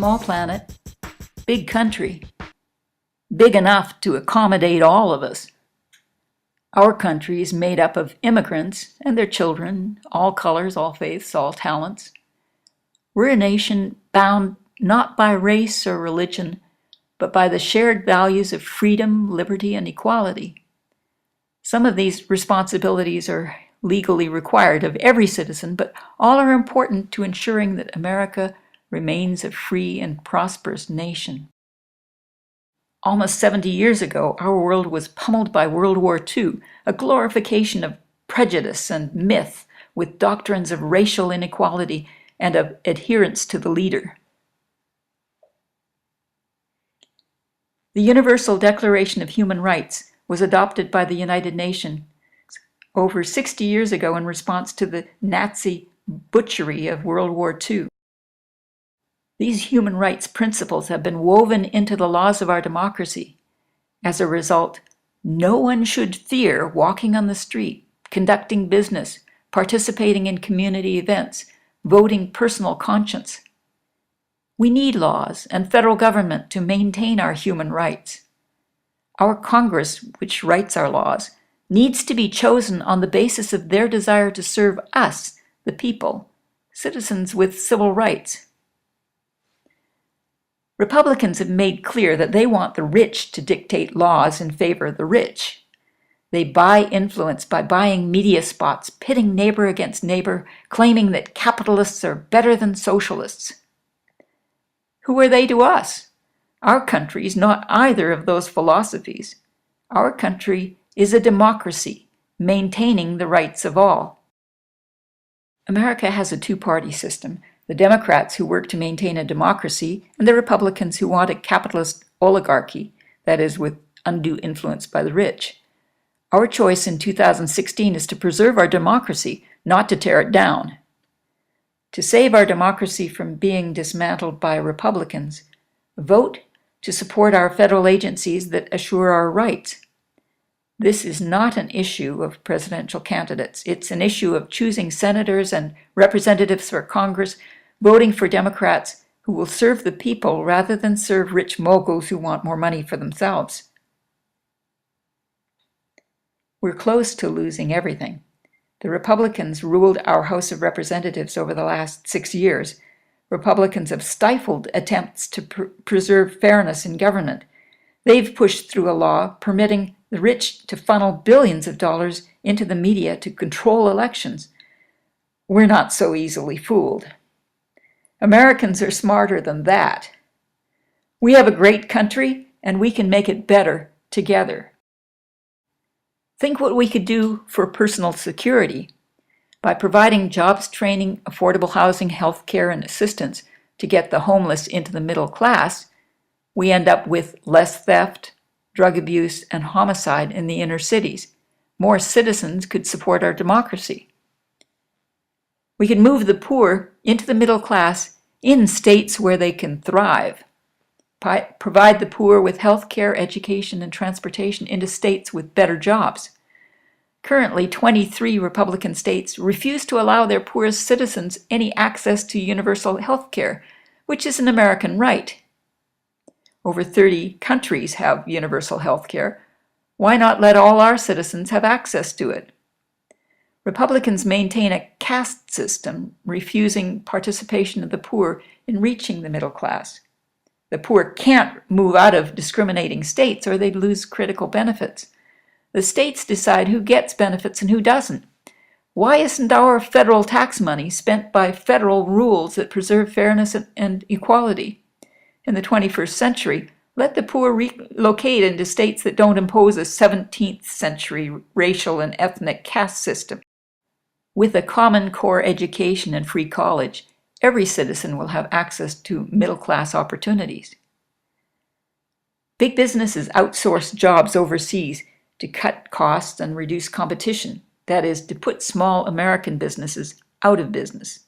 small planet, big country, big enough to accommodate all of us. Our country is made up of immigrants and their children, all colors, all faiths, all talents. We're a nation bound not by race or religion, but by the shared values of freedom, liberty, and equality. Some of these responsibilities are legally required of every citizen, but all are important to ensuring that America remains a free and prosperous nation. Almost 70 years ago, our world was pummeled by World War II, a glorification of prejudice and myth with doctrines of racial inequality and of adherence to the leader. The Universal Declaration of Human Rights was adopted by the United Nations over 60 years ago in response to the Nazi butchery of World War II. These human rights principles have been woven into the laws of our democracy. As a result, no one should fear walking on the street, conducting business, participating in community events, voting personal conscience. We need laws and federal government to maintain our human rights. Our Congress, which writes our laws, needs to be chosen on the basis of their desire to serve us, the people, citizens with civil rights. Republicans have made clear that they want the rich to dictate laws in favor of the rich. They buy influence by buying media spots, pitting neighbor against neighbor, claiming that capitalists are better than socialists. Who are they to us? Our country is not either of those philosophies. Our country is a democracy, maintaining the rights of all. America has a two-party system. The Democrats who work to maintain a democracy, and the Republicans who want a capitalist oligarchy, that is, with undue influence by the rich. Our choice in 2016 is to preserve our democracy, not to tear it down. To save our democracy from being dismantled by Republicans, vote to support our federal agencies that assure our rights. This is not an issue of presidential candidates. It's an issue of choosing senators and representatives for Congress, voting for Democrats who will serve the people rather than serve rich moguls who want more money for themselves. We're close to losing everything. The Republicans ruled our House of Representatives over the last 6 years. Republicans have stifled attempts to preserve fairness in government. They've pushed through a law permitting the rich to funnel billions of dollars into the media to control elections. We're not so easily fooled. Americans are smarter than that. We have a great country, and we can make it better together. Think what we could do for personal security. By providing jobs, training, affordable housing, health care, and assistance to get the homeless into the middle class, we end up with less theft, drug abuse, and homicide in the inner cities. More citizens could support our democracy. We can move the poor into the middle class in states where they can thrive. Provide the poor with health care, education, and transportation into states with better jobs. Currently, 23 Republican states refuse to allow their poorest citizens any access to universal health care, which is an American right. Over 30 countries have universal health care. Why not let all our citizens have access to it? Republicans maintain a caste system, refusing participation of the poor in reaching the middle class. The poor can't move out of discriminating states or they'd lose critical benefits. The states decide who gets benefits and who doesn't. Why isn't our federal tax money spent by federal rules that preserve fairness and equality? In the 21st century, let the poor relocate into states that don't impose a 17th century racial and ethnic caste system. With a common core education and free college, every citizen will have access to middle-class opportunities. Big businesses outsource jobs overseas to cut costs and reduce competition, that is, to put small American businesses out of business.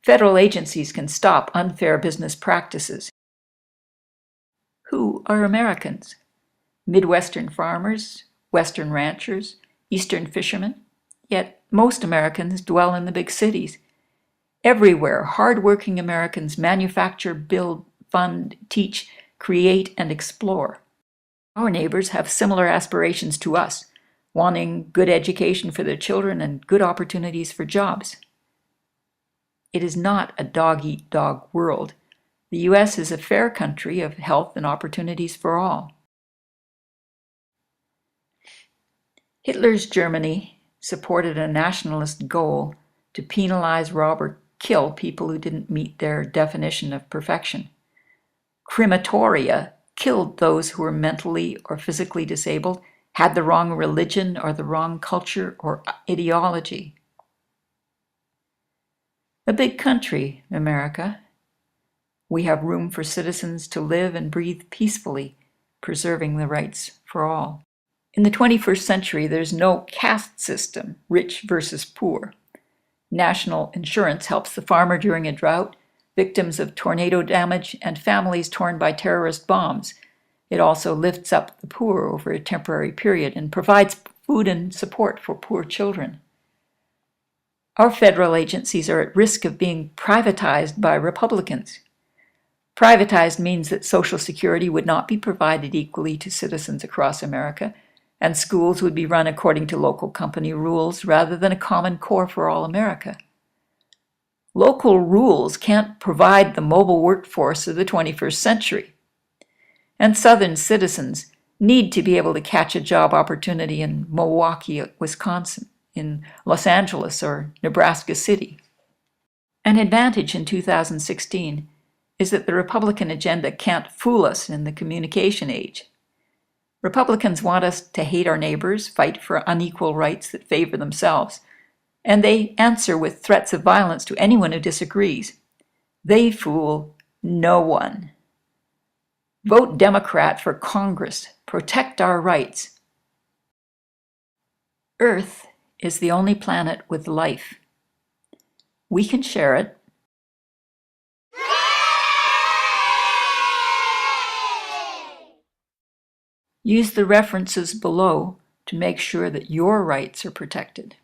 Federal agencies can stop unfair business practices. Who are Americans? Midwestern farmers, Western ranchers, Eastern fishermen, yet most Americans dwell in the big cities. Everywhere, hard-working Americans manufacture, build, fund, teach, create, and explore. Our neighbors have similar aspirations to us, wanting good education for their children and good opportunities for jobs. It is not a dog-eat-dog world. The U.S. is a fair country of health and opportunities for all. Hitler's Germany supported a nationalist goal to penalize, rob, or kill people who didn't meet their definition of perfection. Crematoria killed those who were mentally or physically disabled, had the wrong religion or the wrong culture or ideology. A big country, America. We have room for citizens to live and breathe peacefully, preserving the rights for all. In the 21st century, there's no caste system, rich versus poor. National insurance helps the farmer during a drought, victims of tornado damage, and families torn by terrorist bombs. It also lifts up the poor over a temporary period and provides food and support for poor children. Our federal agencies are at risk of being privatized by Republicans. Privatized means that Social Security would not be provided equally to citizens across America, and schools would be run according to local company rules rather than a common core for all America. Local rules can't provide the mobile workforce of the 21st century. And Southern citizens need to be able to catch a job opportunity in Milwaukee, Wisconsin, in Los Angeles, or Nebraska City. An advantage in 2016 is that the Republican agenda can't fool us in the communication age. Republicans want us to hate our neighbors, fight for unequal rights that favor themselves, and they answer with threats of violence to anyone who disagrees. They fool no one. Vote Democrat for Congress. Protect our rights. Earth is the only planet with life. We can share it. Use the references below to make sure that your rights are protected.